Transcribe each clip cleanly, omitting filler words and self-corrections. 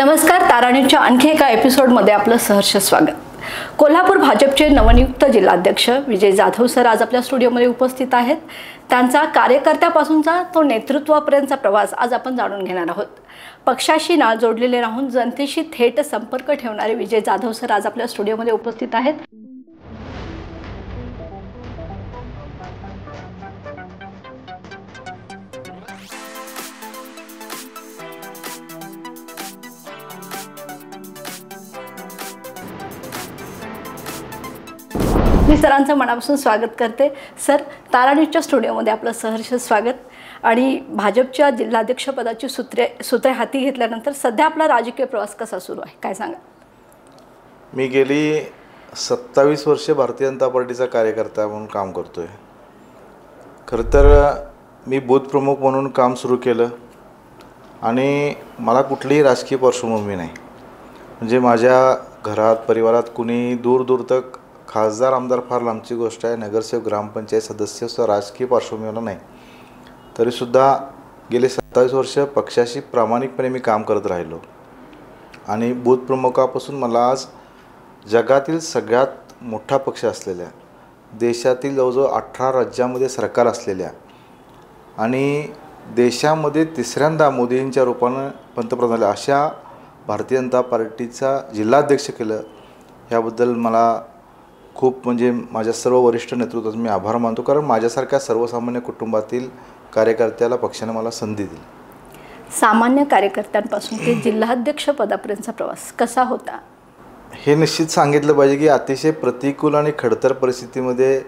नमस्कार, ताराणीच्या आणखी एका एपिसोडमध्ये आपलं सहर्ष स्वागत। कोल्हापूर भाजपचे नवनियुक्त जिल्हाध्यक्ष विजय जाधव सर आज आपल्या स्टुडिओमध्ये उपस्थित आहेत। त्यांचा कार्यकर्त्यापासूनचा तो नेतृत्वापर्यंतचा प्रवास आज आपण जाणून घेणार आहोत। पक्षाशी नाळ जोडलेले राहून जनतेशी थेट संपर्क ठेवणारे विजय जाधव सर आज आपल्या स्टुडिओमध्ये उपस्थित आहेत। मी सरांचं मनापासून स्वागत करते। सर, ताराणीच्या स्टुडिओमध्ये आपलं सहर्ष स्वागत। आणि भाजपच्या जिल्हाध्यक्षपदाची सूत्रे हाती घेतल्यानंतर सध्या आपला राजकीय प्रवास कसा सुरू आहे, काय सांगा? मी गेली 27 वर्षे भारतीय जनता पार्टीचा कार्यकर्ता म्हणून काम करतोय। खरं तर मी बूथ प्रमुख म्हणून काम सुरू केलं आणि मला कुठलीही राजकीय पार्श्वभूमी नाही। म्हणजे माझ्या घरात परिवारात कुणी दूर दूर तक खासदार आमदार फार लांबची गोष्ट आहे, नगरसेवक ग्रामपंचायत सदस्य सुद्धा राजकीय पार्श्वभूमीला नाही। तरीसुद्धा गेले 27 वर्ष पक्षाशी प्रामाणिकपणे मी काम करत राहिलो आणि बूथ प्रमुखापासून मला आज जगातील सगळ्यात मोठा पक्ष असलेल्या, देशातील जवळजवळ 18 राज्यामध्ये सरकार असलेल्या आणि देशामध्ये तिसऱ्यांदा मोदींच्या रूपानं पंतप्रधान झाले अशा भारतीय जनता पार्टीचा जिल्हाध्यक्ष केलं, याबद्दल मला खूप म्हणजे माझ्या सर्व वरिष्ठ नेतृत्वाचा मी आभार मानतो। कारण माझ्यासारख्या सर्वसामान्य कुटुंबातील कार्यकर्त्याला पक्षाने मला संधी दिली। सामान्य कार्यकर्त्यांपासून ते जिल्हाध्यक्ष पदापर्यंतचा प्रवास कसा होता? हे निश्चित सांगितलं पाहिजे की अतिशय प्रतिकूल आणि खडतर परिस्थितीमध्ये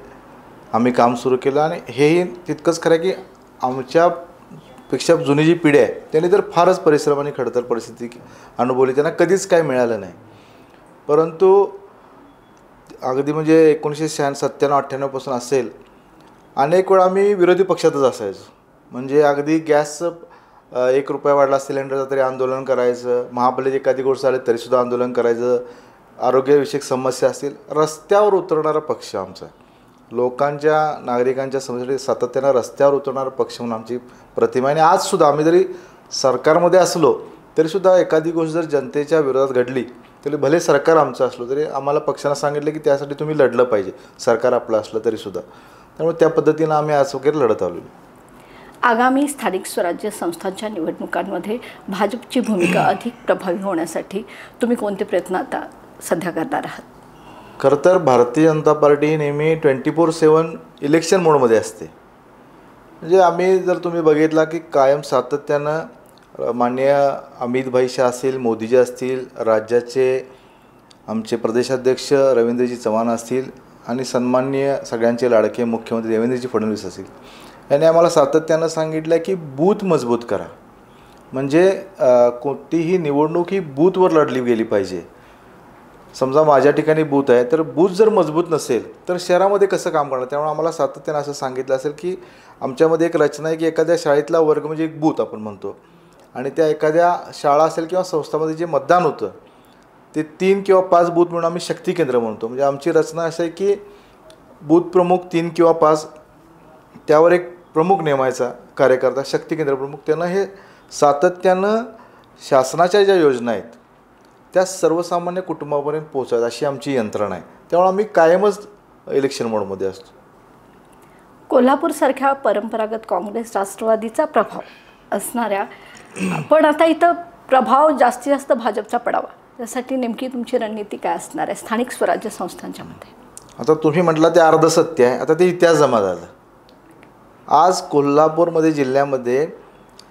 आम्ही काम सुरू केलं आणि हेही तितकंच खरं की आमच्यापेक्षा जुनी जी पिढी आहे त्यांनी तर फारच परिश्रम आणि खडतर परिस्थिती अनुभवली, त्यांना कधीच काय मिळालं नाही। परंतु अगदी म्हणजे 1997-98 पासून असेल अनेक वेळा आम्ही विरोधी पक्षातच असायचो। म्हणजे अगदी गॅस 1 रुपया वाढला सिलेंडरचा तरी आंदोलन करायचं, महापालिकेत एखादी गोष्ट झाली तरीसुद्धा आंदोलन करायचं, आरोग्यविषयक समस्या असतील रस्त्यावर उतरणारा पक्ष आमचा, लोकांच्या नागरिकांच्या समस्येसाठी सातत्यानं रस्त्यावर उतरणारा पक्ष म्हणून आमची प्रतिमा आहे। आणि आजसुद्धा आम्ही जरी सरकारमध्ये असलो तरीसुद्धा एखादी गोष्ट जर जनतेच्या विरोधात घडली तरी भले सरकार आमचं असलो तरी आम्हाला पक्षानं सांगितलं की त्यासाठी तुम्ही लढलं पाहिजे, सरकार आपलं असलं तरीसुद्धा। त्यामुळे त्या पद्धतीनं आम्ही आज वगैरे लढत आलो। आगामी स्थानिक स्वराज्य संस्थांच्या निवडणुकांमध्ये भाजपची भूमिका अधिक प्रभावी होण्यासाठी तुम्ही कोणते प्रयत्न आता सध्या करणार आहात? खरं तर भारतीय जनता पार्टी नेहमी 24/7 इलेक्शन मोडमध्ये असते। म्हणजे आम्ही जर तुम्ही बघितला की कायम सातत्यानं माननीय अमित भाई शाह असतील, मोदीजी असतील, राज्याचे आमचे प्रदेशाध्यक्ष रवींद्रजी चव्हाण असतील आणि सन्माननीय सगळ्यांचे लाडके मुख्यमंत्री देवेंद्रजी फडणवीस असतील, यांनी आम्हाला सातत्यानं सांगितलं की बूथ मजबूत करा। म्हणजे कोणतीही निवडणूक ही बूथवर लढली गेली पाहिजे। समजा माझ्या ठिकाणी बूथ आहे तर बूथ जर मजबूत नसेल तर शहरामध्ये कसं काम करणार? त्यामुळे आम्हाला सातत्यानं असं सांगितलं असेल की आमच्यामध्ये एक रचना आहे की एखाद्या शाळेतला वर्ग म्हणजे एक बूथ आपण म्हणतो आणि त्या एखाद्या शाळा असेल किंवा संस्थांमध्ये जे मतदान होतं ते 3 किंवा 5 बूथ म्हणून आम्ही शक्ती केंद्र म्हणतो। म्हणजे आमची रचना अशी आहे की बूथ प्रमुख 3 किंवा 5, त्यावर एक प्रमुख नेमायचा कार्यकर्ता, शक्ती केंद्र प्रमुख, त्यांना हे सातत्यानं शासनाच्या ज्या योजना आहेत त्या सर्वसामान्य कुटुंबापर्यंत पोहोचाव्यात अशी आमची यंत्रणा आहे। त्यामुळे आम्ही कायमच इलेक्शन मोडमध्ये असतो। कोल्हापूरसारख्या परंपरागत काँग्रेस राष्ट्रवादीचा प्रभाव असणाऱ्या पण आता इथं प्रभाव जास्तीत जास्त भाजपचा पडावा यासाठी नेमकी तुमची रणनीती काय असणार आहे स्थानिक स्वराज्य संस्थांच्या मध्ये? आता तुम्ही म्हटलं ते अर्ध सत्य आहे, आता ते इतिहास जमा झालं। आज कोल्हापूरमध्ये जिल्ह्यामध्ये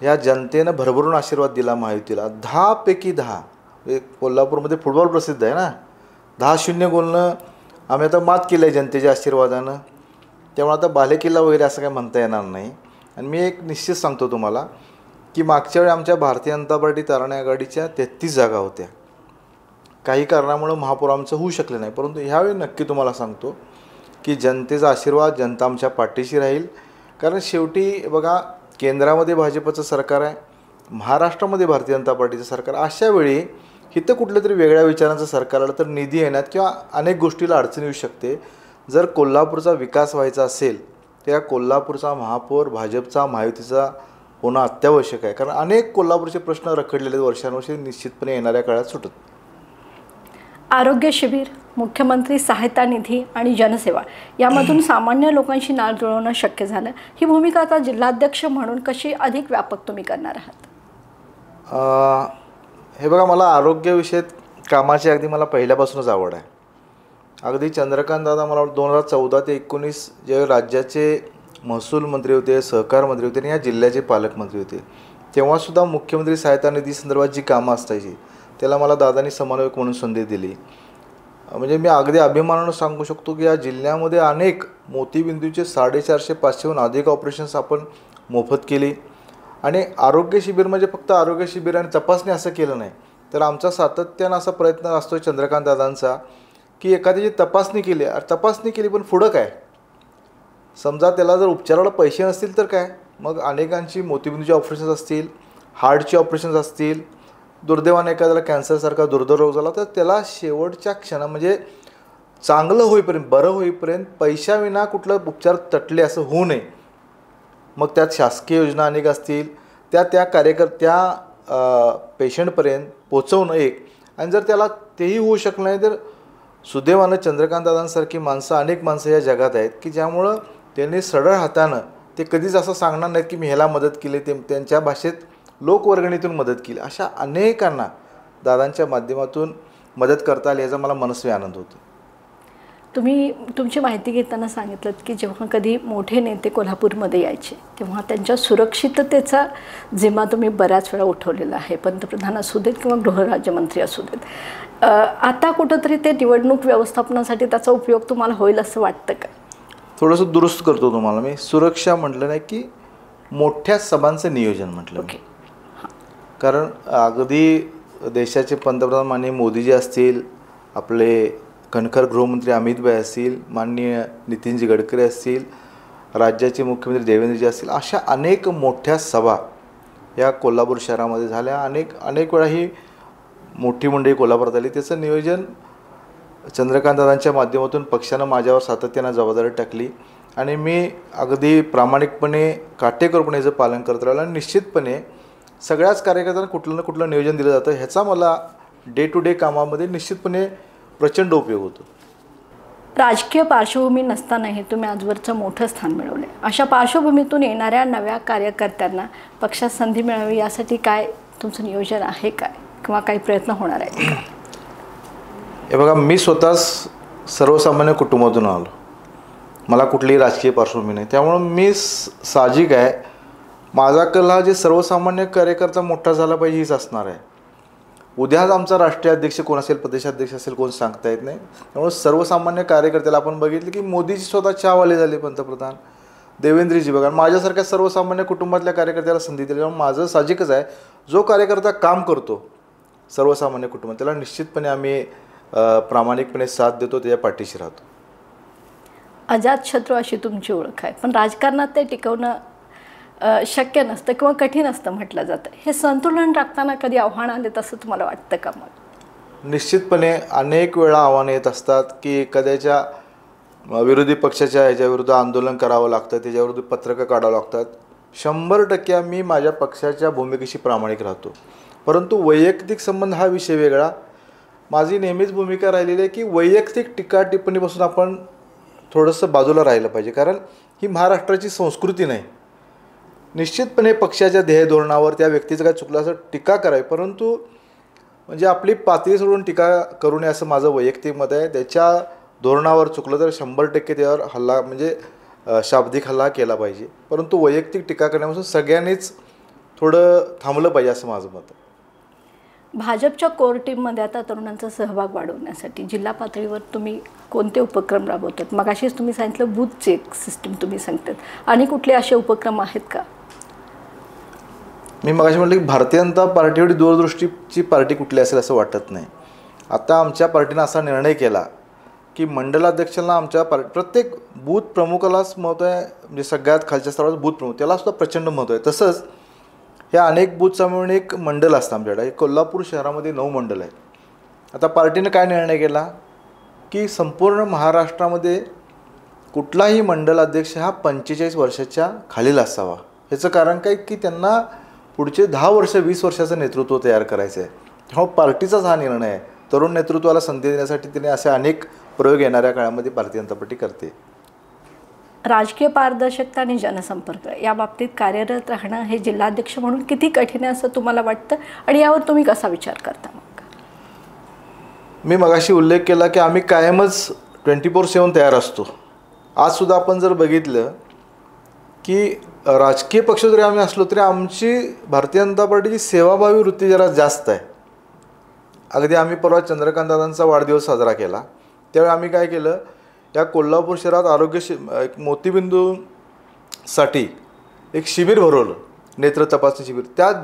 या जनतेनं भरभरून आशीर्वाद दिला महायुतीला। 10 पैकी 10 कोल्हापूरमध्ये फुटबॉल प्रसिद्ध आहे ना, 10-0 गोलनं आम्ही आता मात केलं आहे जनतेच्या आशीर्वादानं। त्यामुळे आता बालेकिल्ला वगैरे असं काही म्हणता येणार नाही। आणि मी एक निश्चित सांगतो तुम्हाला की मागच्या वेळी आमच्या भारतीय जनता पार्टी ताराणी आघाडीच्या 33 जागा होत्या, काही कारणामुळे महापौर आमचं होऊ शकले नाही। परंतु ह्यावेळी नक्की तुम्हाला सांगतो की जनतेचा आशीर्वाद, जनता आमच्या पाठीशी राहील। कारण शेवटी बघा, केंद्रामध्ये भाजपचं सरकार आहे, महाराष्ट्रामध्ये भारतीय जनता पार्टीचं सरकार। अशा वेळी इथं कुठलं तरी वेगळ्या विचारांचं सरकार आलं तर निधी येण्यात किंवा अनेक गोष्टीला अडचण येऊ शकते। जर कोल्हापूरचा विकास व्हायचा असेल तर या कोल्हापूरचा महापौर भाजपचा महायुतीचा होणं अत्यावश्यक आहे, कारण अनेक कोल्हापूरचे प्रश्न रखडलेले वर्षानुवर्षे निश्चितपणे येणाऱ्या काळात सुटत. आरोग्य शिबिर, मुख्यमंत्री सहायता निधी आणि जनसेवा यामधून सामान्य लोकांशी नाळ जुळवणं शक्य झालं. ही भूमिका आता जिल्हाध्यक्ष म्हणून कशी अधिक व्यापक तुम्ही करणार आहात? हे बघा, मला आरोग्यविषयक कामाची अगदी मला पहिल्यापासूनच आवड आहे. अगदी चंद्रकांत दादा मला 2014 ते 19 जे राज्याचे महसूल मंत्री होते, सहकार मंत्री होते आणि या जिल्ह्याचे पालकमंत्री होते, तेव्हासुद्धा मुख्यमंत्री सहायता निधी संदर्भात जी कामं असायची त्याला मला दादांनी समन्वयक म्हणून संधी दिली. म्हणजे मी अगदी अभिमानानं सांगू शकतो की या जिल्ह्यामध्ये अनेक मोतीबिंदूचे 450-500हून अधिक ऑपरेशन्स आपण मोफत केली. आणि आरोग्य शिबिर म्हणजे फक्त आरोग्य शिबिर आणि तपासणी असं केलं नाही, तर आमचा सातत्यानं असा प्रयत्न असतो चंद्रकांत दादांचा की एखाद्याची तपासणी केली पण पुढं काय, समजा त्याला जर उपचाराला पैसे नसतील तर काय, मग अनेकांची मोतीबिंदूची ऑपरेशन्स असतील, हार्टची ऑपरेशन्स असतील, दुर्दैवाने एखाद्याला कॅन्सरसारखा दुर्धर रोग झाला तर त्याला शेवटच्या क्षणा म्हणजे चांगलं होईपर्यंत, बरं होईपर्यंत पैशाविना कुठलं उपचार तटले असं होऊ नये. मग त्यात शासकीय योजना अनेक असतील, त्या कार्यकर्त्या पेशंटपर्यंत पोचवणं एक, आणि जर त्याला तेही होऊ शकलं नाही तर सुदैवानं चंद्रकांत दादांसारखी अनेक माणसं या जगात आहेत की ज्यामुळं त्यांनी सरळ हातानं ते कधीच असं सांगणार नाहीत की मी ह्याला मदत केली, ते त्यांच्या भाषेत लोकवर्गणीतून मदत केली. अशा अनेकांना दादांच्या माध्यमातून मदत करता आली याचा मला मनस्वी आनंद होतो. तुम्ही तुमची माहिती घेताना सांगितलं की जेव्हा कधी मोठे नेते कोल्हापूरमध्ये यायचे तेव्हा त्यांच्या सुरक्षिततेचा जिम्मा तुम्ही बऱ्याच वेळा उठवलेला आहे, पंतप्रधान असू देत किंवा गृहराज्यमंत्री असू देत. आता कुठंतरी ते निवडणूक व्यवस्थापनासाठी त्याचा उपयोग तुम्हाला होईल असं वाटतं का? थोडंसं दुरुस्त करतो तुम्हाला मी. सुरक्षा म्हटलं नाही की मोठ्या सभांचं नियोजन म्हटलं. ओके. कारण अगदी देशाचे पंतप्रधान माननीय मोदीजी असतील, आपले कणखर गृहमंत्री अमितभाई असतील, माननीय नितीनजी गडकरी असतील, राज्याचे मुख्यमंत्री देवेंद्रजी असतील, अशा अनेक मोठ्या सभा या कोल्हापूर शहरामध्ये झाल्या. अनेक वेळा ही मोठी मंडळी कोल्हापुरात आली. त्याचं नियोजन चंद्रकांतदादांच्या माध्यमातून पक्षानं माझ्यावर सातत्यानं जबाबदारी टाकली आणि मी अगदी प्रामाणिकपणे काटेकोरपणे याचं पालन करत राहिलो. आणि निश्चितपणे सगळ्याच कार्यकर्त्यांना कुठलं ना कुठलं नियोजन दिलं जातं, ह्याचा मला डे टू डे कामामध्ये निश्चितपणे प्रचंड उपयोग होतो. राजकीय पार्श्वभूमी नसतानाही तुम्ही आजवरचं मोठं स्थान मिळवले. अशा पार्श्वभूमीतून येणाऱ्या नव्या कार्यकर्त्यांना पक्षात संधी मिळावी यासाठी काय तुमचं नियोजन आहे काय, किंवा काही प्रयत्न होणार आहे का? हे बघा, मी स्वतः सर्वसामान्य कुटुंबातून आलो, मला कुठलीही राजकीय पार्श्वभूमी नाही, त्यामुळं मी साहजिक आहे माझा कल हा जे सर्वसामान्य कार्यकर्ता मोठा झाला पाहिजे हीच असणार आहे. उद्याच आमचा राष्ट्रीय अध्यक्ष कोण असेल, प्रदेशाध्यक्ष असेल, कोण सांगता येत नाही. त्यामुळे सर्वसामान्य कार्यकर्त्याला आपण बघितलं की मोदीजी स्वतः चहावाले झाले पंतप्रधान, देवेंद्रजी बघा, माझ्यासारख्या सर्वसामान्य कुटुंबातल्या कार्यकर्त्याला संधी दिली. त्यामुळे माझं साहजिकच आहे जो कार्यकर्ता काम करतो सर्वसामान्य कुटुंबात त्याला निश्चितपणे आम्ही प्रामाणिकपणे साथ देतो, त्याच्या पाठीशी राहतो. अजातशत्रू अशी तुमची ओळख आहे, पण राजकारणात ते टिकवणं शक्य नसतं किंवा कठीण असतं म्हटलं जातं. हे संतुलन राखताना कधी आव्हान आले असं तुम्हाला वाटतं का? मग निश्चितपणे अनेक वेळा आव्हानं येत असतात की एखाद्याच्या विरोधी पक्षाच्या ह्याच्याविरुद्ध आंदोलन करावं लागतं, त्याच्याविरुद्ध पत्रकं काढावं लागतात. 100% आम्ही माझ्या पक्षाच्या भूमिकेशी प्रामाणिक राहतो, परंतु वैयक्तिक संबंध हा विषय वेगळा. माझी नेहमीच भूमिका राहिलेली आहे की वैयक्तिक टीका टिप्पणीपासून आपण थोडंसं बाजूला राहिलं पाहिजे, कारण ही महाराष्ट्राची संस्कृती नाही. निश्चितपणे पक्षाच्या ध्येय धोरणावर त्या व्यक्तीचं काय चुकलं असं टीका करावी, परंतु म्हणजे आपली पातळी सोडून टीका करू नये असं माझं वैयक्तिक मत आहे. त्याच्या धोरणावर चुकलं तर 100% त्यावर हल्ला म्हणजे शाब्दिक हल्ला केला पाहिजे, परंतु वैयक्तिक टीका करण्यापासून सगळ्यांनीच थोडं थांबलं पाहिजे असं माझं मत आहे. भाजपच्या कोर टीममध्ये आता तरुणांचा सहभाग वाढवण्यासाठी जिल्हा पातळीवर तुम्ही कोणते उपक्रम राबवतात? मगाशीच तुम्ही सांगितलं बूथ चेक सिस्टीम तुम्ही सांगतात, आणि कुठले असे उपक्रम आहेत का? मी मगाशी म्हटलं की भारतीय जनता पार्टी एवढी दूरदृष्टीची पार्टी कुठली असेल असं वाटत नाही. आता आमच्या पार्टीनं असा निर्णय केला की मंडलाध्यक्षांना आमच्या प्रत्येक बूथ प्रमुखालाच महत्त्व आहे, म्हणजे सगळ्यात खालच्या स्तरावर बूथ प्रमुख त्यालासुद्धा प्रचंड महत्त्व आहे. तसंच ह्या अनेक बूथचा मिळून एक मंडल असतं आमच्याकडे. हे कोल्हापूर शहरामध्ये 9 मंडल आहेत. आता पार्टीनं काय निर्णय केला की संपूर्ण महाराष्ट्रामध्ये कुठलाही मंडल अध्यक्ष हा 45 वर्षाच्या खालील असावा ह्याचं कारण काय की त्यांना पुढचे 10 वर्ष 20 वर्षाचं नेतृत्व तयार करायचं आहे. हा पार्टीचाच हा निर्णय आहे. तरुण नेतृत्वाला संधी देण्यासाठी तिने असे अनेक प्रयोग येणाऱ्या काळामध्ये भारतीय जनता पार्टी करते. राजकीय पारदर्शकता आणि जनसंपर्क या बाबतीत कार्यरत राहणं हे जिल्हाध्यक्ष म्हणून किती कठीण आहे असं तुम्हाला वाटतं आणि यावर तुम्ही कसा विचार करता? मग मी मगाशी उल्लेख केला की आम्ही कायमच 24/7 तयार असतो. आजसुद्धा आपण जर बघितलं की राजकीय पक्ष जरी आम्ही असलो तरी आमची भारतीय जनता पार्टीची सेवाभावी वृत्ती जरा जास्त आहे. अगदी आम्ही परवा चंद्रकांत दादांचा वाढदिवस साजरा केला त्यावेळी आम्ही काय केलं, या कोल्हापूर शहरात एक मोतीबिंदूसाठी एक शिबिर भरवलं, नेत्र तपासणी शिबिर. त्यात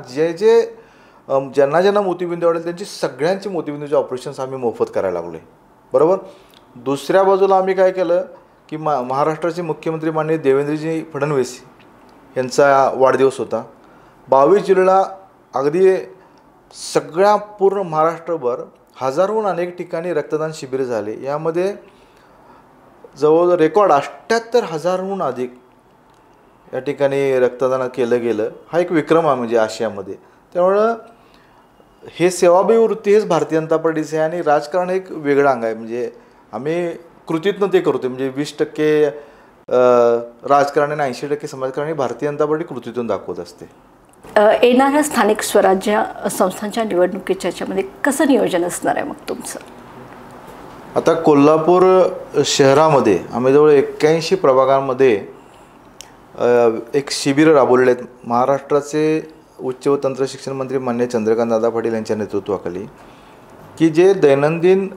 ज्यांना मोतीबिंदू आवडेल त्यांची सगळ्यांची मोतीबिंदूचे ऑपरेशन्स आम्ही मोफत करायला लागलो. बरोबर. दुसऱ्या बाजूला आम्ही काय केलं की महाराष्ट्राचे मुख्यमंत्री माननीय देवेंद्रजी फडणवीस यांचा वाढदिवस होता. 22 जुलैला अगदी सगळ्या पूर्ण महाराष्ट्रभर हजारोहून अनेक ठिकाणी रक्तदान शिबिर झाले. यामध्ये जवळजवळ रेकॉर्ड 78,000हून अधिक या ठिकाणी रक्तदान केलं गेलं. हा एक विक्रम आहे म्हणजे आशियामध्ये. त्यामुळं हे सेवाभावी वृत्ती हेच भारतीय जनता पार्टीचे आहे आणि राजकारण एक वेगळं अंग आहे. म्हणजे आम्ही कृतीतनं ते करतो. म्हणजे 20% राजकारण आणि 80% समाजकारण हे भारतीय जनता पार्टी कृतीतून दाखवत असते. येणाऱ्या स्थानिक स्वराज्य संस्थांच्या निवडणुकीच्या याच्यामध्ये कसं नियोजन असणार आहे मग तुमचं? आता कोल्हापूर शहरामध्ये आम्ही जवळ 81 प्रभागांमध्ये एक शिबिर राबवलेले आहेत. महाराष्ट्राचे उच्च व तंत्र शिक्षण मंत्री माननीय चंद्रकांत दादा पाटील यांच्या नेतृत्वाखाली, की जे दैनंदिन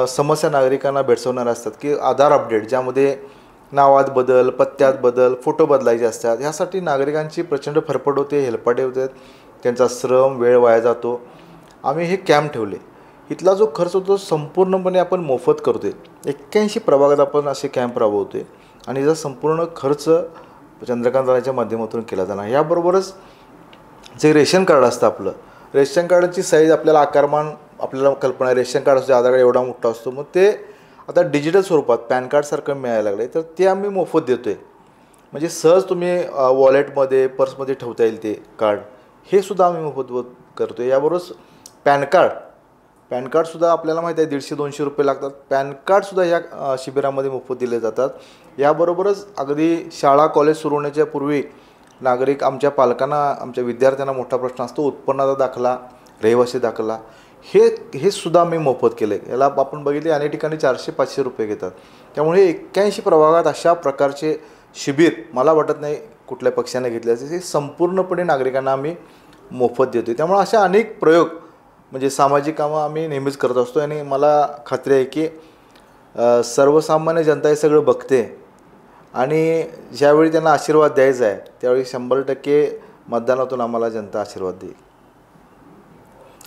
समस्या नागरिकांना भेडसावणाऱ्या असतात, की आधार अपडेट ज्यामध्ये नावात बदल, पत्त्यात बदल, फोटो बदलायचे असतात. ह्यासाठी नागरिकांची प्रचंड फरफड होते, हेलपाटे होतात, त्यांचा श्रम वेळ वाया जातो. आम्ही हे कॅम्प ठेवले. इथला जो खर्च होतो संपूर्णपणे आपण मोफत करतो. 81 प्रभागात आपण असे कॅम्प राबवतो आणि याचा संपूर्ण खर्च चंद्रकांत दादांच्या माध्यमातून केला जाणार. याबरोबरच जे रेशन कार्ड असतं आपलं, रेशन कार्डाची साईज आपल्याला आकारमान आपल्याला कल्पना आहे. रेशन कार्ड असतो आधार कार्ड एवढा मोठा असतो. मग ते आता डिजिटल स्वरूपात पॅन कार्डसारखं मिळायला लागलं आहे. तर ते आम्ही मोफत देतो आहे. म्हणजे सहज तुम्ही वॉलेटमध्ये पर्समध्ये ठेवता येईल ते कार्ड, हे सुद्धा आम्ही मोफत करतो आहे. याबरोबरच पॅन कार्डसुद्धा आपल्याला माहिती आहे 150-200 रुपये लागतात. पॅन कार्डसुद्धा ह्या शिबिरामध्ये मोफत दिले जातात. याबरोबरच अगदी शाळा कॉलेज सुरू होण्याच्या पूर्वी नागरिक आमच्या आमच्या विद्यार्थ्यांना मोठा प्रश्न असतो उत्पन्नाचा दाखला, रहिवासी दाखला, हे सुद्धा आम्ही मोफत केले. याला आपण बघितले अनेक ठिकाणी 400-500 रुपये घेतात. त्यामुळे 81 प्रभागात अशा प्रकारचे शिबिर मला वाटत नाही कुठल्या पक्षाने घेतले असे. हे संपूर्णपणे नागरिकांना आम्ही मोफत देतो. त्यामुळे अशा अनेक प्रयोग म्हणजे सामाजिक कामं आम्ही नेहमीच करत असतो आणि मला खात्री आहे की सर्वसामान्य जनता हे सगळं बघते आणि ज्यावेळी त्यांना आशीर्वाद द्यायचा आहे त्यावेळी 100% मतदानातून आम्हाला जनता आशीर्वाद देईल.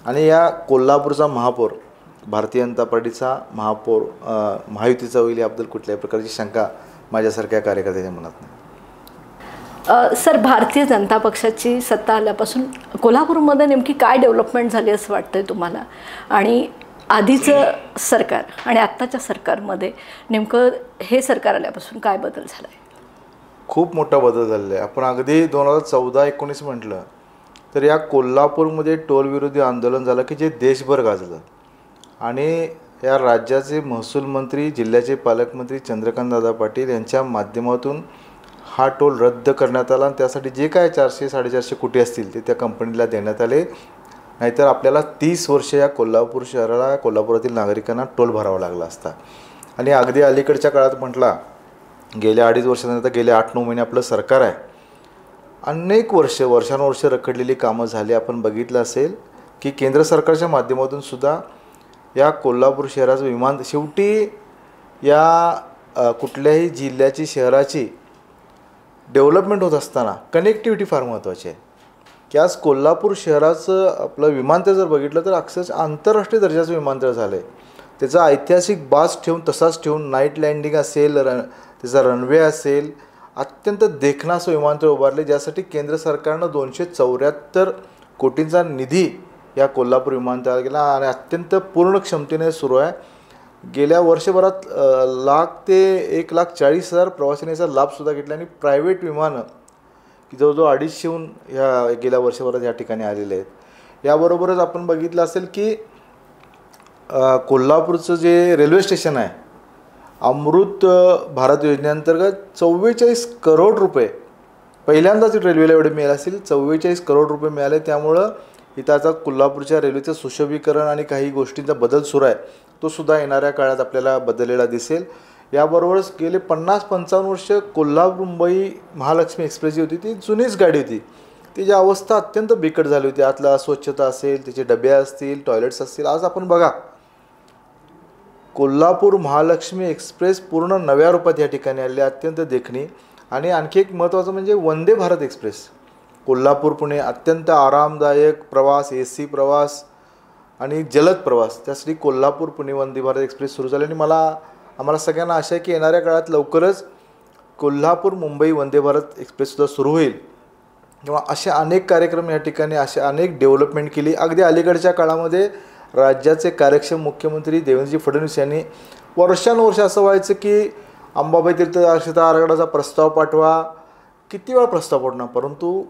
आणि या कोल्हापूरचा महापौर भारतीय जनता पार्टीचा महापौर महायुतीचा होईल याबद्दल कुठल्याही प्रकारची शंका माझ्यासारख्या कार्यकर्त्याच्या मनात नाही. सर, भारतीय जनता पक्षाची सत्ता आल्यापासून कोल्हापूरमध्ये नेमकी काय डेव्हलपमेंट झाली असं वाटतंय तुम्हाला? आणि आधीचं सरकार आणि आत्ताच्या सरकारमध्ये नेमकं हे सरकार आल्यापासून काय बदल झाला आहे? खूप मोठा बदल झालेला आहे. आपण अगदी 2014-19 म्हटलं तर या कोल्हापूरमध्ये टोलविरोधी आंदोलन झालं की जे देशभर गाजलं आणि या राज्याचे महसूल मंत्री, जिल्ह्याचे पालकमंत्री चंद्रकांत दादा पाटील यांच्या माध्यमातून हा टोल रद्द करण्यात आला आणि त्यासाठी जे काय 400-450 कोटी असतील ते त्या कंपनीला देण्यात आले. नाहीतर आपल्याला 30 वर्ष या कोल्हापूर शहराला, कोल्हापुरातील नागरिकांना टोल भरावा लागला असता. आणि अगदी अलीकडच्या काळात म्हटला गेल्या 2.5 वर्षानंतर गेले 8-9 महिने आपलं सरकार आहे. अनेक वर्षानुवर्ष रखडलेली कामं झाली. आपण बघितलं असेल की केंद्र सरकारच्या माध्यमातून सुद्धा या कोल्हापूर शहराचं शेवटी या कुठल्याही जिल्ह्याची, शहराची डेव्हलपमेंट होत असताना कनेक्टिव्हिटी फार महत्त्वाची आहे. की आज कोल्हापूर शहराचं आपलं विमानतळ जर बघितलं तर अक्षरशः आंतरराष्ट्रीय दर्जाचं विमानतळ झालं आहे. त्याचा ऐतिहासिक बाज तसाच ठेवून नाईट लँडिंग असेल, त्याचा रनवे असेल, अत्यंत देखणं असं विमानतळ उभारले ज्यासाठी केंद्र सरकारनं 274 कोटींचा निधी या कोल्हापूर विमानतळाला गेला आणि अत्यंत पूर्ण क्षमतेने सुरू आहे. गेल्या वर्षभरात 1,00,000 ते 1,40,000 प्रवाशांनी याचा लाभसुद्धा घेतला आणि प्रायव्हेट विमानं की जवळजवळ 250हून ह्या गेल्या वर्षभरात या ठिकाणी आलेले आहेत. याबरोबरच आपण बघितलं असेल की कोल्हापूरचं जे रेल्वे स्टेशन आहे, अमृत भारत योजनेअंतर्गत 44 करोड रुपये पहिल्यांदाच रेल्वेला एवढे मिळाले असतील. 44 करोड रुपये मिळाले. त्यामुळं इथं आता कोल्हापूरच्या रेल्वेचं सुशोभीकरण आणि काही गोष्टींचा बदल सुरू आहे, तो सुद्धा येणाऱ्या काळात आपल्याला बदललेला दिसेल. याबरोबरच गेले 50-55 वर्ष कोल्हापूर मुंबई महालक्ष्मी एक्सप्रेस जी होती ती जुनीच गाडी होती. तिची अवस्था अत्यंत बिकट झाली होती. आतला अस्वच्छता असेल, तिचे डबे असतील, टॉयलेट्स असतील. आज आपण बघा, कोल्हापूर महालक्ष्मी एक्सप्रेस पूर्ण नव्या रूपात या ठिकाणी आलेली, अत्यंत देखणी. आणि आणखी एक महत्त्वाचं म्हणजे वंदे भारत एक्सप्रेस कोल्हापूर पुणे, अत्यंत आरामदायक प्रवास, AC प्रवास आणि जलद प्रवास, त्यासाठी कोल्हापूर पुणे वंदे भारत एक्सप्रेस सुरू झाले. आणि आम्हाला सगळ्यांना आशा आहे की येणाऱ्या काळात लवकरच कोल्हापूर मुंबई वंदे भारत एक्सप्रेससुद्धा सुरू होईल. किंवा असे अनेक कार्यक्रम या ठिकाणी, असे अनेक डेव्हलपमेंट केली. अगदी अलीकडच्या काळामध्ये राज्याचे कार्यक्षम मुख्यमंत्री देवेंद्रजी फडणवीस यांनी वर्षानुवर्ष असं व्हायचं की अंबाबाई तीर्थक्षेत्र आराखड्याचा प्रस्ताव पाठवा, किती वेळा प्रस्ताव पाठवणार, परंतु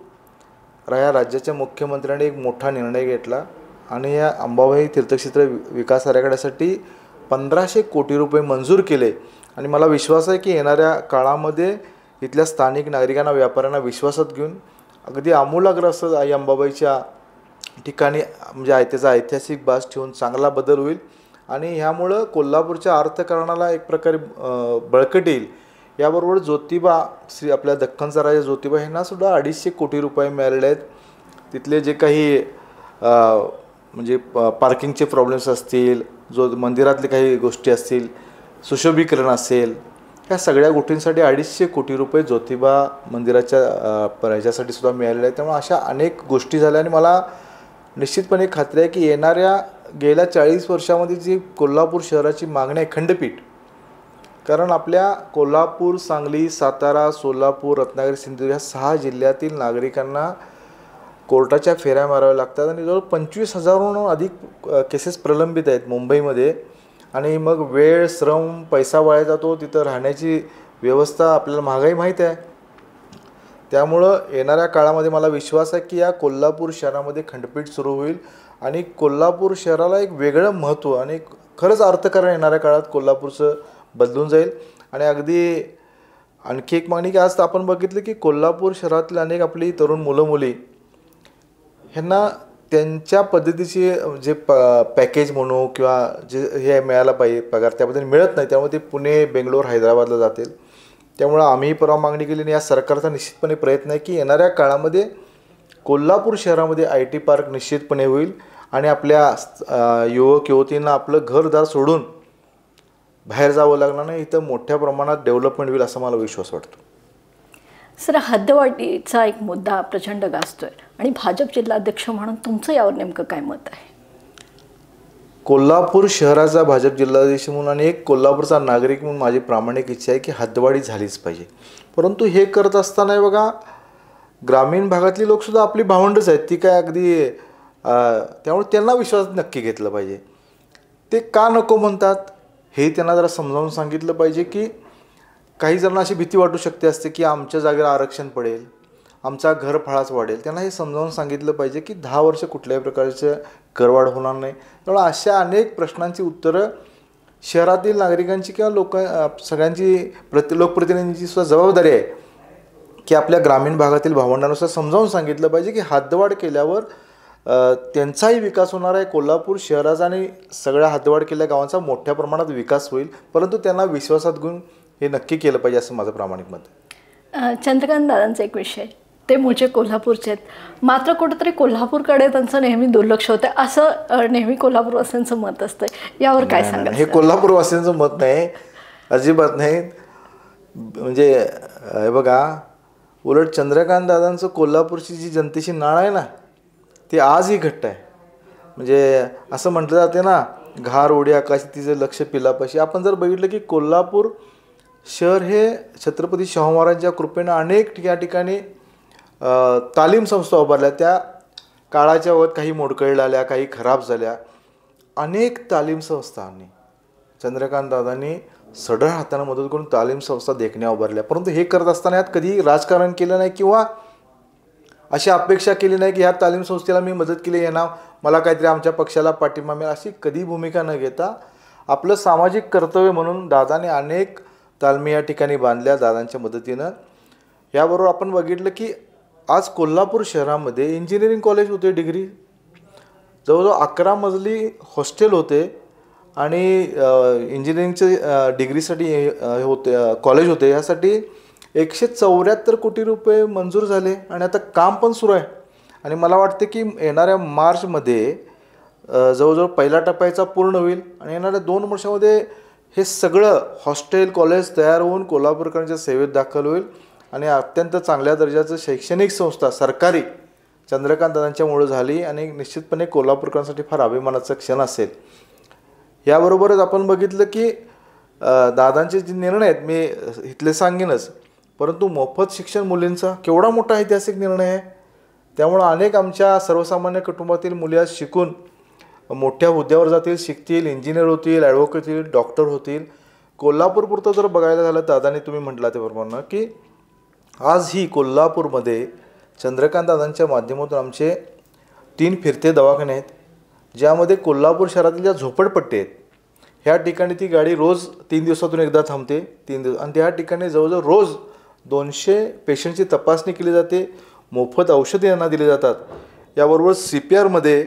या राज्याच्या मुख्यमंत्र्यांनी एक मोठा निर्णय घेतला आणि या अंबाबाई तीर्थक्षेत्र विकास आराखड्यासाठी 1500 कोटी रुपये मंजूर केले. आणि मला विश्वास आहे की येणाऱ्या काळामध्ये इथल्या स्थानिक नागरिकांना, व्यापाऱ्यांना विश्वासात घेऊन अगदी आमूलाग्र असं आई अंबाबाईच्या ठिकाणी म्हणजे त्याचा ऐतिहासिक बाज ठेवून चांगला बदल होईल. आणि ह्यामुळं कोल्हापूरच्या अर्थकारणाला एक प्रकारे बळकट येईल. याबरोबर ज्योतिबा, आपल्या दख्खनचा राजा ज्योतिबा यांनासुद्धा 250 कोटी रुपये मिळालेले आहेत. तिथले जे काही म्हणजे पार्किंगचे प्रॉब्लेम्स असतील, जो मंदिरातले काही गोष्टी असतील, सुशोभीकरण असेल, ह्या सगळ्या गोष्टींसाठी 250 कोटी रुपये ज्योतिबा मंदिराच्या ह्याच्यासाठी सुद्धा मिळालेले आहेत. त्यामुळे अशा अनेक गोष्टी झाल्या. आणि मला निश्चितपणे खात्री आहे की येणाऱ्या गेल्या 40 वर्षामध्ये जी कोल्हापूर शहराची मागणी आहे खंडपीठ, कारण आपल्या कोल्हापूर, सांगली, सातारा, सोलापूर, रत्नागिरी, सिंधुदुर्ग या 6 जिल्ह्यातील नागरिकांना कोर्टाच्या फेऱ्या माराव्या लागतात. आणि जवळ 25,000हून अधिक केसेस प्रलंबित आहेत मुंबईमध्ये. आणि मग वेळ, श्रम, पैसा वाया जातो. तिथं राहण्याची व्यवस्था, आपल्याला महागाई माहीत आहे. त्यामुळं येणाऱ्या काळामध्ये मला विश्वास आहे की या कोल्हापूर शहरामध्ये खंडपीठ सुरू होईल आणि कोल्हापूर शहराला एक वेगळं महत्त्व आणि खरंच अर्थकारण येणाऱ्या काळात कोल्हापूरचं बदलून जाईल. आणि अगदी आणखी एक मागणी की आज आपण बघितलं की कोल्हापूर शहरातील अनेक आपली तरुण मुलं-मुली ह्यांना त्यांच्या पद्धतीची जे पॅकेज म्हणू किंवा जे हे मिळायला पाहिजे पगार, त्याबद्दल मिळत नाही. त्यामुळे ते पुणे, बेंगलोर, हैदराबादला जातील. त्यामुळं आम्ही परवा मागणी केली आणि या सरकारचा निश्चितपणे प्रयत्न आहे की येणाऱ्या काळामध्ये कोल्हापूर शहरामध्ये IT पार्क निश्चितपणे होईल आणि आपल्या युवक युवतींना आपलं घरदार सोडून बाहेर जावं लागणार नाही. इथं मोठ्या प्रमाणात डेव्हलपमेंट होईल असा मला विश्वास वाटतो. सर, हद्दवाढीचा एक मुद्दा प्रचंड गाजतोय आणि भाजप जिल्हाध्यक्ष म्हणून तुमचं यावर नेमकं काय मत आहे? कोल्हापूर शहराचा भाजप जिल्हाध्यक्ष म्हणून आणि एक कोल्हापूरचा नागरिक म्हणून माझी प्रामाणिक इच्छा आहे की हद्दवाढी झालीच पाहिजे. परंतु हे करत असताना बघा, ग्रामीण भागातली लोकसुद्धा आपली भावंडच आहेत. ती काय अगदी त्यामुळे त्यांना विश्वासात नक्की घेतलं पाहिजे. ते का नको म्हणतात हे त्यांना जरा समजावून सांगितलं पाहिजे की काही जणांना अशी भीती वाटू शकते असते की आमच्या जागेला आरक्षण पडेल, आमचा घरफाळाच वाढेल. त्यांना हे समजावून सांगितलं पाहिजे की 10 वर्ष कुठल्याही प्रकारचं करवाढ होणार नाही. त्यामुळे अशा अनेक प्रश्नांची उत्तरं शहरातील नागरिकांची किंवा सगळ्यांची लोकप्रतिनिधींची सुद्धा जबाबदारी आहे की आपल्या ग्रामीण भागातील भावंडांनुसार समजावून सांगितलं पाहिजे की हद्दवाढ केल्यावर त्यांचाही विकास होणार आहे. कोल्हापूर शहराचा आणि सगळ्या हद्दवाढ केलेल्या गावांचा मोठ्या प्रमाणात विकास होईल. परंतु त्यांना विश्वासात घेऊन हे नक्की केलं पाहिजे असं माझं प्रामाणिक मत आहे. चंद्रकांत दादांचा एक विषय, ते मूळचे कोल्हापूरचे आहेत, मात्र कुठेतरी कोल्हापूरकडे त्यांचं नेहमी दुर्लक्ष होतं असं नेहमी कोल्हापूरवासियांचं मत असतं. यावर काय सांगा? हे कोल्हापूरवासियांचं मत नाही, अजिबात नाही. म्हणजे हे बघा, उलट चंद्रकांत दादांचं कोल्हापूरची जी जनतेची नाळ आहे ना, ती आजही घट्ट आहे. म्हणजे असं म्हटलं जाते ना, घार उडी आकाशी तिचं लक्ष पिलापाशी. आपण जर बघितलं की कोल्हापूर शहर हे छत्रपती शाहू महाराजांच्या कृपेनं अनेक या ठिकाणी तालीम संस्था उभारल्या. त्या काळाच्या वत काही मोडकळीला आल्या, काही खराब झाल्या. अनेक तालीम संस्थांनी चंद्रकांत दादांनी सढळ हाताने मदत करून तालीम संस्था देखण्या उभारल्या. परंतु हे करत असताना यात कधी राजकारण केलं नाही किंवा अशी अपेक्षा केली नाही की ह्या तालीम संस्थेला मी मदत केली येणार मला काहीतरी आमच्या पक्षाला पाठिंबा मिळेल, अशी कधी भूमिका न घेता आपलं सामाजिक कर्तव्य म्हणून दादाने अनेक तालमी या ठिकाणी बांधल्या दादांच्या मदतीनं. याबरोबर आपण बघितलं की आज कोल्हापूर शहरामध्ये इंजिनिअरिंग कॉलेज होते, डिग्री जवळजवळ 11 मजली हॉस्टेल होते आणि इंजिनिअरिंगचे डिग्रीसाठी होते कॉलेज होते. यासाठी 174 कोटी रुपये मंजूर झाले आणि आता काम पण सुरू आहे. आणि मला वाटते की येणाऱ्या मार्चमध्ये जवळजवळ पहिला टप्प्याचा पूर्ण होईल आणि येणाऱ्या 2 वर्षामध्ये हे सगळं हॉस्टेल कॉलेज तयार होऊन कोल्हापूरकरांच्या सेवेत दाखल होईल आणि अत्यंत चांगल्या दर्जाचं शैक्षणिक संस्था सरकारी चंद्रकांत दादांच्यामुळे झाली आणि निश्चितपणे कोल्हापूरकरांसाठी फार अभिमानाचा क्षण असेल. याबरोबरच आपण बघितलं की दादांचे जे निर्णय आहेत मी इथले सांगेनच, परंतु मोफत शिक्षण मुलींचा केवढा मोठा ऐतिहासिक निर्णय आहे. त्यामुळं अनेक आमच्या सर्वसामान्य कुटुंबातील मुली आज शिकून मोठ्या हुद्द्यावर जातील, शिकतील, इंजिनियर होतील, ॲडव्होकेट होतील, डॉक्टर होतील. कोल्हापूरपुरतं जर बघायला झालं दादांनी तुम्ही म्हटलं त्याप्रमाणे की आज ही कोल्हापूरमध्ये चंद्रकांत दादांच्या माध्यमातून आमचे 3 फिरते दवाखाने आहेत, ज्यामध्ये कोल्हापूर शहरातील ज्या झोपडपट्टी आहेत ह्या ठिकाणी ती गाडी रोज 3 दिवसातून एकदा थांबते, 3 दिवस, आणि त्या ठिकाणी जवळजवळ रोज 200 पेशंटची तपासणी केली जाते, मोफत औषधे यांना दिली जातात. याबरोबर CPRमध्ये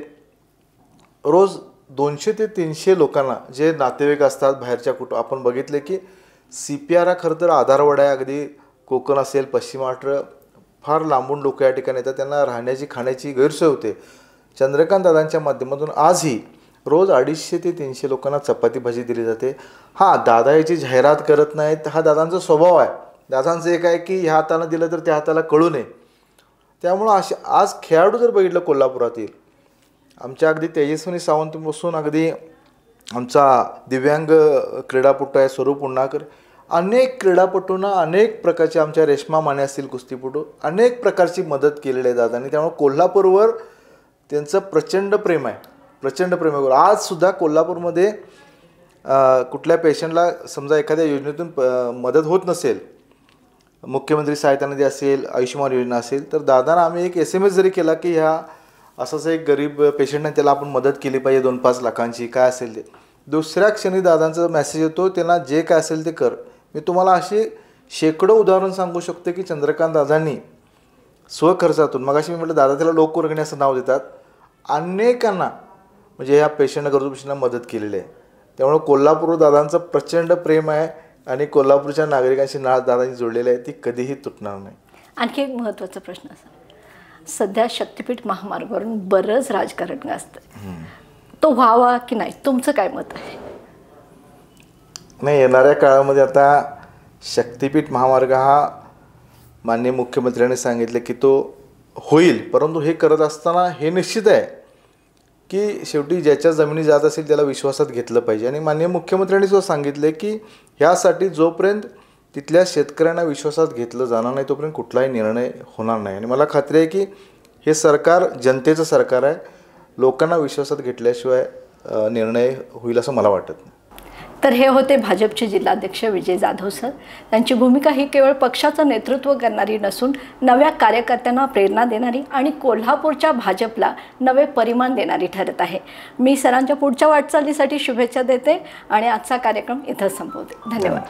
रोज 200 ते 300 लोकांना जे नातेवाईक असतात बाहेरच्या आपण बघितले की CPR हा खरं तर आधारवड आहे. अगदी कोकण असेल, पश्चिम महाराष्ट्र, फार लांबून लोक या ठिकाणी येतात, त्यांना राहण्याची खाण्याची गैरसोय होते. चंद्रकांत दादांच्या माध्यमातून आजही रोज 250 ते 300 लोकांना चपाती भाजी दिली जाते. हां, दादा याची जाहिरात करत नाहीत, हा दादांचा स्वभाव आहे. दादांचं एक आहे की ह्या हाताला दिलं तर त्या हाताला कळू नये. त्यामुळं आज खेळाडू जर बघितलं कोल्हापुरातील आमच्या अगदी तेजस्विनी सावंतपासून अगदी आमचा दिव्यांग क्रीडापटू आहे स्वरूप उन्नाकर, अनेक क्रीडापटूंना अनेक प्रकारचे आमच्या रेश्मा माने असतील कुस्तीपटू, अनेक प्रकारची मदत केलेली आहे दादांनी. त्यामुळे कोल्हापूरवर त्यांचं प्रचंड प्रेम आहे, प्रचंड प्रेम आहे. आजसुद्धा कोल्हापूरमध्ये कुठल्या पेशंटला समजा एखाद्या योजनेतून मदत होत नसेल, मुख्यमंत्री सहायता निधी असेल, आयुष्यमान योजना असेल, तर दादांना आम्ही एक SMS जरी केला की ह्या असंच एक गरीब पेशंट आहे त्याला आपण मदत केली पाहिजे 2-5 लाखांची, काय असेल ते, दुसऱ्या क्षणी दादांचा मेसेज येतो, त्यांना जे काय असेल ते कर. मी तुम्हाला अशी शेकडो उदाहरण सांगू शकतो की चंद्रकांत दादांनी स्वखर्चातून, मगाशी मी म्हटलं दादा त्याला लोकवर्गणी असं नाव देतात, अनेकांना म्हणजे ह्या गरजू पेशंटला मदत केलेली आहे. त्यामुळे कोल्हापूर दादांचं प्रचंड प्रेम आहे आणि कोल्हापूरच्या नागरिकांशी नाळ दादांनी जोडलेली आहे, ती कधीही तुटणार नाही. आणखी एक महत्त्वाचा प्रश्न असा, सध्या शक्तिपीठ महामार्गावरून बरंच राजकारण गाजतं, तो व्हावा की नाही, तुमचं काय मत आहे? नाही, येणाऱ्या काळामध्ये आता शक्तिपीठ महामार्ग हा माननीय मुख्यमंत्र्यांनी सांगितलं की तो होईल, परंतु हे करत असताना हे निश्चित आहे की शेवटी ज्याच्या जमिनी जात असेल त्याला विश्वासात घेतलं पाहिजे. आणि माननीय मुख्यमंत्र्यांनी सुद्धा सांगितले की ह्यासाठी जोपर्यंत तिथल्या शेतकऱ्यांना विश्वासात घेतलं जाणार नाही तोपर्यंत कुठलाही निर्णय होणार नाही. आणि मला खात्री आहे की हे सरकार जनतेचं सरकार आहे, लोकांना विश्वासात घेतल्याशिवाय निर्णय होईल असं मला वाटत नाही. तर हे होते भाजपचे जिल्हाध्यक्ष विजय जाधव सर. त्यांची भूमिका ही केवळ पक्षाचं नेतृत्व करणारी नसून नव्या कार्यकर्त्यांना प्रेरणा देणारी आणि कोल्हापूरच्या भाजपला नवे परिमाण देणारी ठरत आहे. मी सरांच्या पुढच्या वाटचालीसाठी शुभेच्छा देते आणि आजचा कार्यक्रम इथंच संपवते. धन्यवाद.